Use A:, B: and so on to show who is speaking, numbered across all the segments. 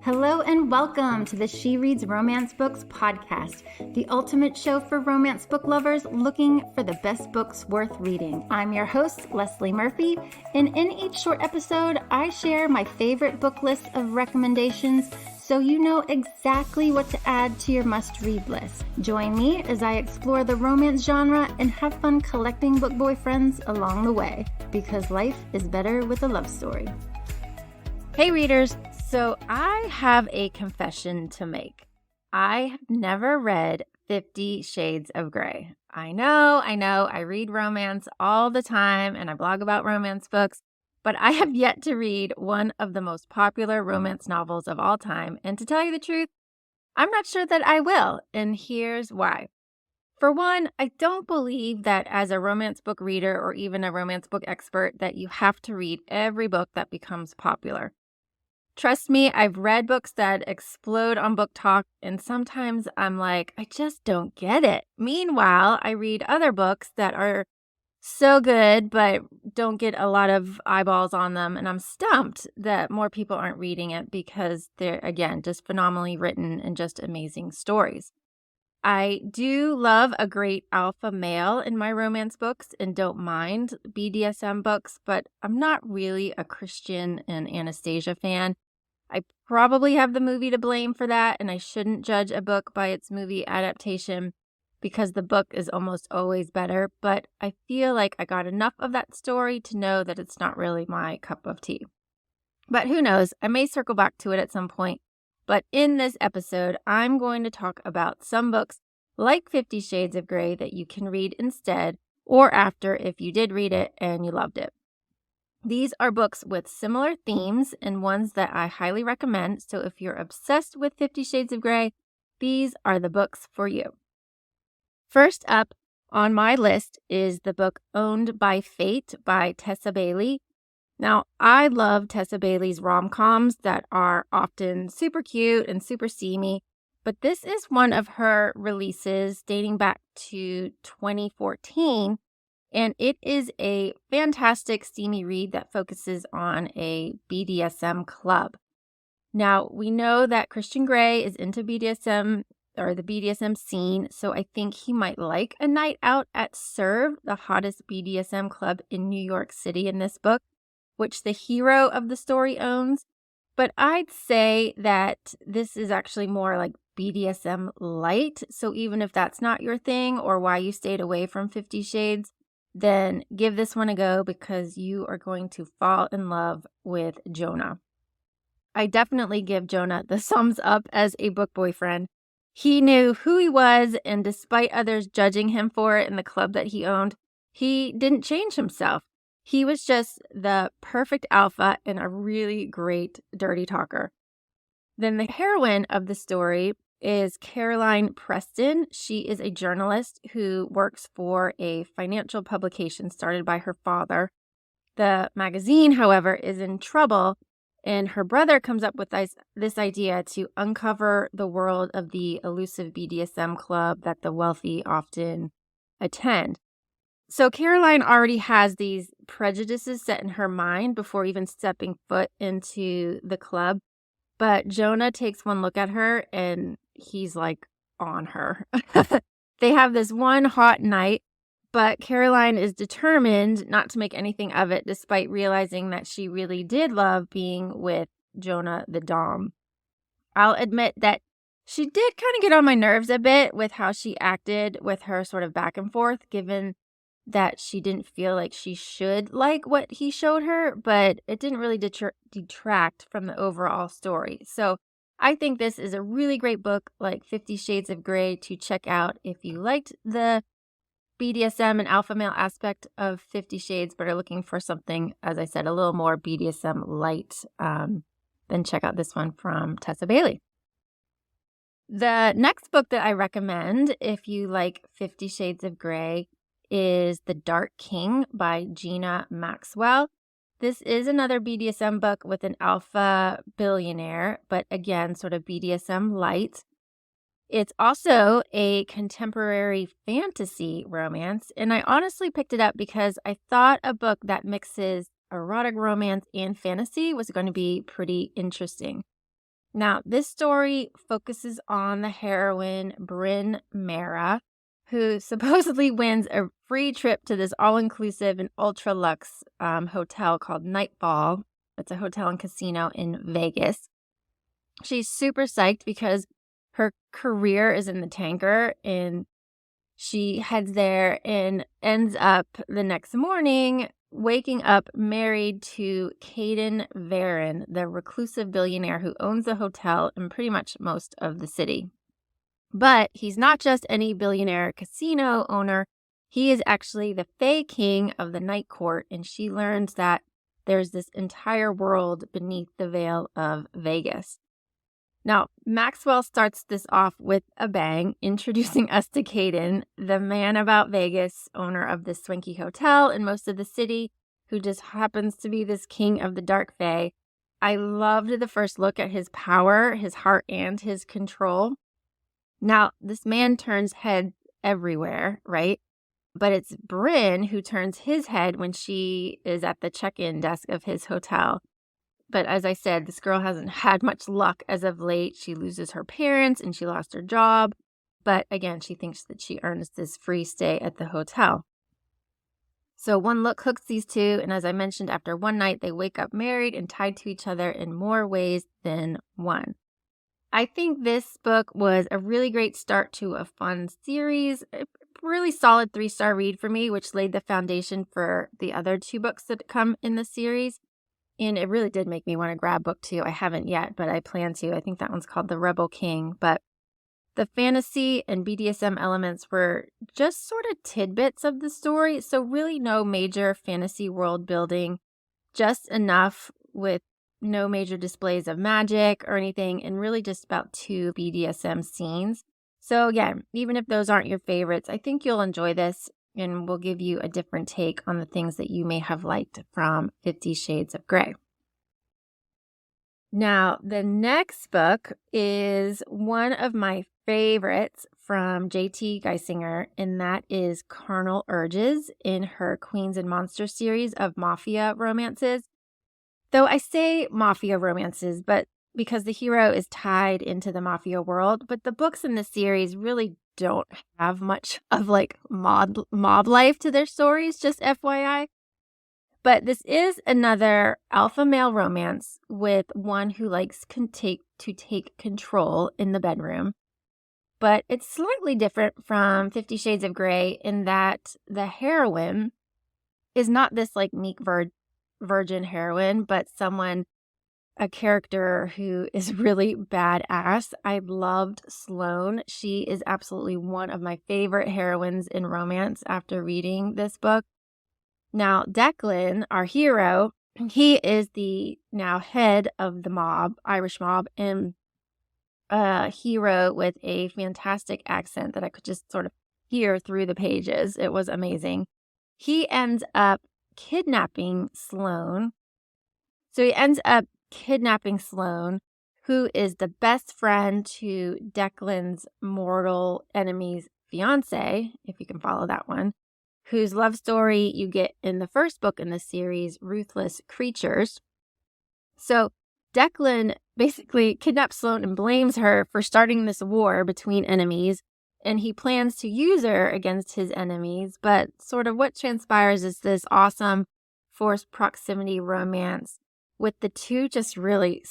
A: Hello and welcome to the She Reads Romance Books podcast, the ultimate show for romance book lovers looking for the best books worth reading. I'm your host, Leslie Murphy, and in each short episode, I share my favorite book list of recommendations so you know exactly what to add to your must-read list. Join me as I explore the romance genre and have fun collecting book boyfriends along the way, because life is better with a love story. Hey readers! So I have a confession to make. I have never read 50 Shades of Grey. I know, I read romance all the time and I blog about romance books, but I have yet to read one of the most popular romance novels of all time. And to tell you the truth, I'm not sure that I will, and here's why. For one, I don't believe that as a romance book reader or even a romance book expert that you have to read every book that becomes popular. Trust me, I've read books that explode on Book Talk, and sometimes I'm like, I just don't get it. Meanwhile, I read other books that are so good, but don't get a lot of eyeballs on them, and I'm stumped that more people aren't reading it because they're, again, just phenomenally written and just amazing stories. I do love a great alpha male in my romance books and don't mind BDSM books, but I'm not really a Christian and Anastasia fan. I probably have the movie to blame for that, and I shouldn't judge a book by its movie adaptation because the book is almost always better, but I feel like I got enough of that story to know that it's not really my cup of tea. But who knows, I may circle back to it at some point. But in this episode, I'm going to talk about some books like 50 Shades of Grey that you can read instead or after if you did read it and you loved it. These are books with similar themes and ones that I highly recommend, so if you're obsessed with 50 Shades of Grey, these are the books for you. First up on my list is the book Owned by Fate by Tessa Bailey. Now, I love Tessa Bailey's rom-coms that are often super cute and super steamy, but this is one of her releases dating back to 2014, and it is a fantastic steamy read that focuses on a BDSM club. Now, we know that Christian Grey is into BDSM or the BDSM scene, so I think he might like a night out at Serve, the hottest BDSM club in New York City in this book, which the hero of the story owns. But I'd say that this is actually more like BDSM light. So even if that's not your thing or why you stayed away from 50 Shades, then give this one a go because you are going to fall in love with Jonah. I definitely give Jonah the thumbs up as a book boyfriend. He knew who he was, and despite others judging him for it in the club that he owned, he didn't change himself. He was just the perfect alpha and a really great dirty talker. Then the heroine of the story is Caroline Preston. She is a journalist who works for a financial publication started by her father. The magazine, however, is in trouble, and her brother comes up with this idea to uncover the world of the elusive BDSM club that the wealthy often attend. So Caroline already has these prejudices set in her mind before even stepping foot into the club. But Jonah takes one look at her and he's like on her. They have this one hot night, but Caroline is determined not to make anything of it despite realizing that she really did love being with Jonah the Dom. I'll admit that she did kind of get on my nerves a bit with how she acted with her sort of back and forth, given that she didn't feel like she should like what he showed her, but it didn't really detract from the overall story. So I think this is a really great book, like 50 Shades of Grey, to check out if you liked the BDSM and alpha male aspect of 50 Shades, but are looking for something, as I said, a little more BDSM light. Then check out this one from Tessa Bailey. The next book that I recommend, if you like 50 Shades of Grey, is The Dark King by Gina Maxwell. This is another BDSM book with an alpha billionaire, but again, sort of BDSM light. It's also a contemporary fantasy romance, and I honestly picked it up because I thought a book that mixes erotic romance and fantasy was going to be pretty interesting.
B: Now, this story focuses on the heroine, Bryn Mara, who supposedly wins a free trip to this all-inclusive and ultra-luxe hotel called Nightfall. It's a hotel and casino in Vegas. She's super psyched because her career is in the tanker, and she heads there and ends up the next morning waking up married to Caden Varon, the reclusive billionaire who owns the hotel and pretty much most of the city. But he's not just any billionaire casino owner. He is actually the Fae King of the Night Court, and she learns that there's this entire world beneath the veil of Vegas. Now, Maxwell starts this off with a bang, introducing us to Caden, the man about Vegas, owner of this swanky hotel and most of the city, who just happens to be this king of the dark fae. I loved the first look at his power, his heart, and his control. Now, this man turns heads everywhere, right? But it's Bryn who turns his head when she is at the check-in desk of his hotel. But as I said, this girl hasn't had much luck as of late. She loses her parents and she lost her job. But again, she thinks that she earns this free stay at the hotel. So one look hooks these two. And as I mentioned, after one night, they wake up married and tied to each other in more ways than one. I think this book was a really great start to a fun series. A really solid 3-star read for me, which laid the foundation for the other 2 books that come in the series. And it really did make me want to grab book 2. I haven't yet, but I plan to. I think that one's called The Rebel King. But the fantasy and BDSM elements were just sort of tidbits of the story. So really no major fantasy world building, just enough with no major displays of magic or anything, and really just about 2 BDSM scenes. So again, even if those aren't your favorites, I think you'll enjoy this and will give you a different take on the things that you may have liked from 50 Shades of Grey. Now, the next book is one of my favorites from J.T. Geissinger, and that is Carnal Urges in her Queens and Monsters series of mafia romances. Though I say mafia romances, but because the hero is tied into the mafia world, but the books in the series really don't have much of like mob life to their stories, just FYI. But this is another alpha male romance with one who likes to take control in the bedroom. But it's slightly different from 50 Shades of Grey in that the heroine is not this like meek virgin heroine, but a character who is really badass. I loved Sloane. She is absolutely one of my favorite heroines in romance after reading this book. Now, Declan, our hero, he is the now head of the mob, Irish mob, and a hero with a fantastic accent that I could just sort of hear through the pages. It was amazing. He ends up kidnapping Sloane. So he ends up kidnapping Sloane, who is the best friend to Declan's mortal enemy's fiance, if you can follow that one, whose love story you get in the first book in the series, Ruthless Creatures. So Declan basically kidnaps Sloane and blames her for starting this war between enemies, and he plans to use her against his enemies. But sort of what transpires is this awesome forced proximity romance with the two just really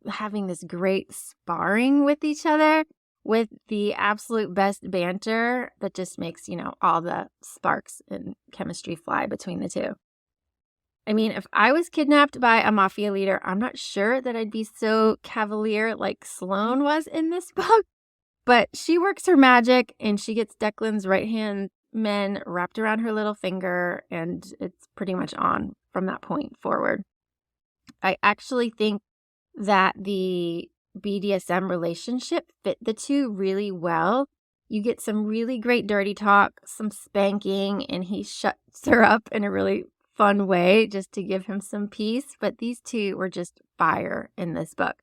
B: having this great sparring with each other with the absolute best banter that just makes, all the sparks and chemistry fly between the two. I mean, if I was kidnapped by a mafia leader, I'm not sure that I'd be so cavalier like Sloane was in this book, but she works her magic and she gets Declan's right-hand men wrapped around her little finger, and it's pretty much on from that point forward. I actually think that the BDSM relationship fit the two really well. You get some really great dirty talk, some spanking, and he shuts her up in a really fun way just to give him some peace. But these two were just fire in this book.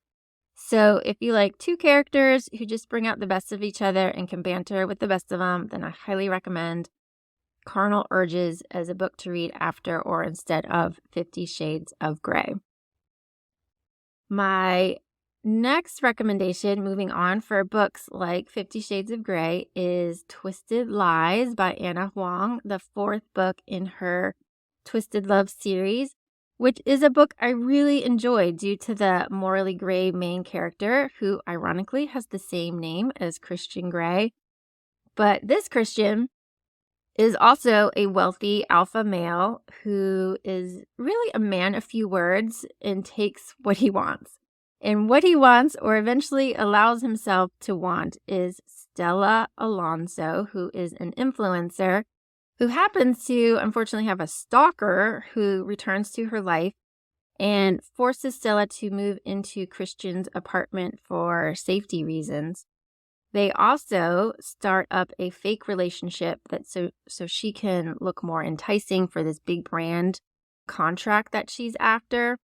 B: So if you like 2 characters who just bring out the best of each other and can banter with the best of them, then I highly recommend Carnal Urges as a book to read after or instead of 50 Shades of Grey. My next recommendation, moving on for books like 50 Shades of Grey, is Twisted Lies by Anna Huang, the fourth book in her Twisted Love series, which is a book I really enjoyed due to the morally gray main character, who ironically has the same name as Christian Grey. But this Christian is also a wealthy alpha male who is really a man of few words and takes what he wants. And what he wants, or eventually allows himself to want, is Stella Alonso, who is an influencer who happens to unfortunately have a stalker who returns to her life and forces Stella to move into Christian's apartment for safety reasons. They also start up a fake relationship that so she can look more enticing for this big brand contract that she's after.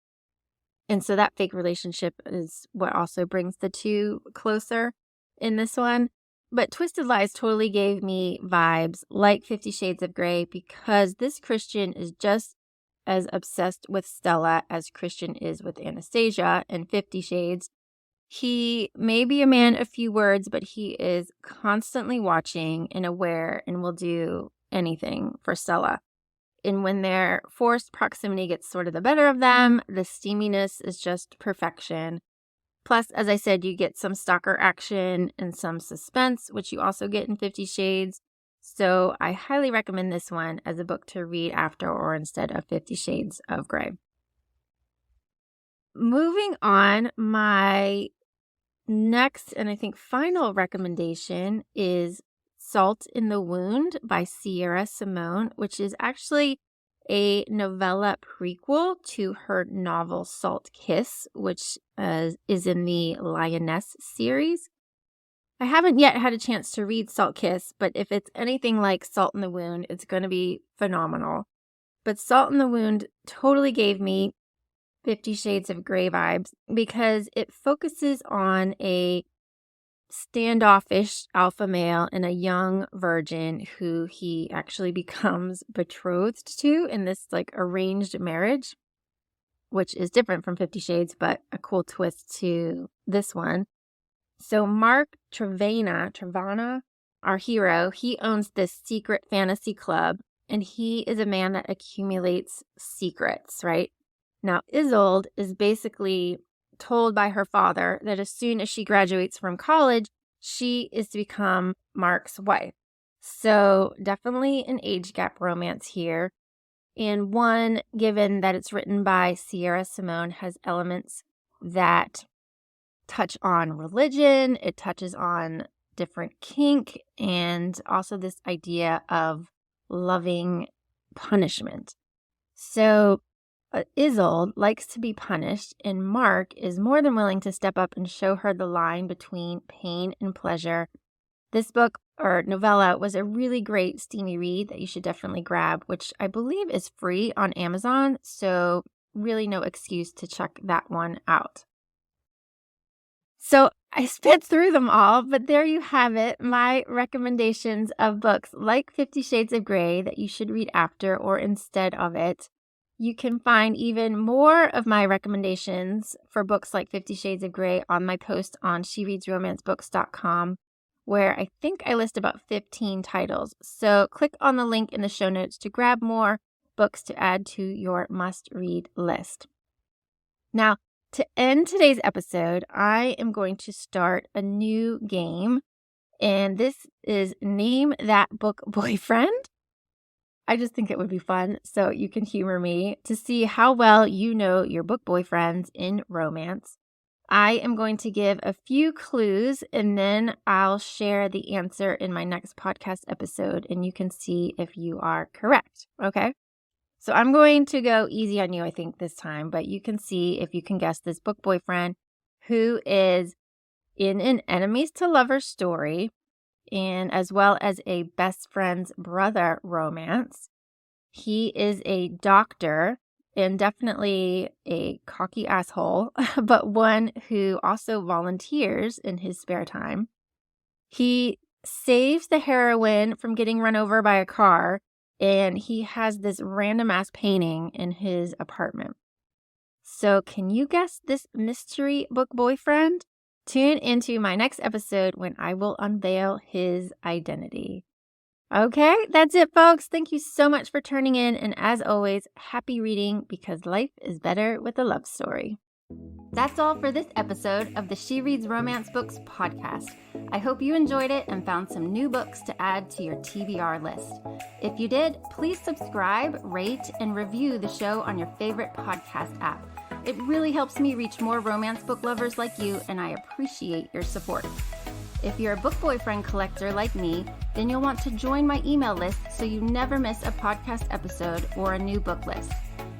B: And so that fake relationship is what also brings the two closer in this one. But Twisted Lies totally gave me vibes like 50 Shades of Grey, because this Christian is just as obsessed with Stella as Christian is with Anastasia in 50 Shades. He may be a man of few words, but he is constantly watching and aware and will do anything for Stella. And when their forced proximity gets sort of the better of them, the steaminess is just perfection. Plus, as I said, you get some stalker action and some suspense, which you also get in 50 Shades. So I highly recommend this one as a book to read after or instead of 50 Shades of Grey. Moving on, my next and I think final recommendation is Salt in the Wound by Sierra Simone, which is actually a novella prequel to her novel Salt Kiss, which is in the Lioness series. I haven't yet had a chance to read Salt Kiss, but if it's anything like Salt in the Wound, it's going to be phenomenal. But Salt in the Wound totally gave me 50 Shades of Grey vibes because it focuses on a standoffish alpha male and a young virgin who he actually becomes betrothed to in this like arranged marriage, which is different from 50 Shades, but a cool twist to this one. So Mark Trevana, our hero, he owns this secret fantasy club, and he is a man that accumulates secrets, right? Now, Isolde is basically told by her father that as soon as she graduates from college, she is to become Mark's wife. So definitely an age gap romance here. And one, given that it's written by Sierra Simone, has elements that touch on religion, it touches on different kink, and also this idea of loving punishment. So Isolde likes to be punished, and Mark is more than willing to step up and show her the line between pain and pleasure. This book or novella was a really great steamy read that you should definitely grab, which I believe is free on Amazon, so really no excuse to check that one out. So I sped through them all, but there you have it, my recommendations of books like 50 Shades of Grey that you should read after or instead of it. You can find even more of my recommendations for books like 50 Shades of Grey on my post on shereadsromancebooks.com, where I think I list about 15 titles. So click on the link in the show notes to grab more books to add to your must-read list. Now, to end today's episode, I am going to start a new game, and this is Name That Book Boyfriend. I just think it would be fun, so you can humor me to see how well you know your book boyfriends in romance. I am going to give a few clues, and then I'll share the answer in my next podcast episode, and you can see if you are correct, okay? So I'm going to go easy on you, I think, this time, but you can see if you can guess this book boyfriend who is in an enemies to lovers story, and as well as a best friend's brother romance. He is a doctor and definitely a cocky asshole, but one who also volunteers in his spare time. He saves the heroine from getting run over by a car, and he has this random ass painting in his apartment. So can you guess this mystery book boyfriend? Tune into my next episode when I will unveil his identity. Okay, that's it, folks. Thank you so much for turning in. And as always, happy reading because life is better with a love story.
A: That's all for this episode of the She Reads Romance Books podcast. I hope you enjoyed it and found some new books to add to your TBR list. If you did, please subscribe, rate, and review the show on your favorite podcast app. It really helps me reach more romance book lovers like you, and I appreciate your support. If you're a book boyfriend collector like me, then you'll want to join my email list so you never miss a podcast episode or a new book list.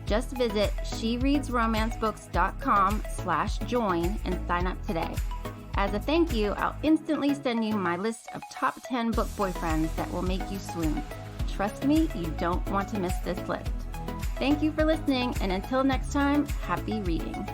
A: Just visit shereadsromancebooks.com/join and sign up today. As a thank you, I'll instantly send you my list of top 10 book boyfriends that will make you swoon. Trust me, you don't want to miss this list. Thank you for listening, and until next time, happy reading.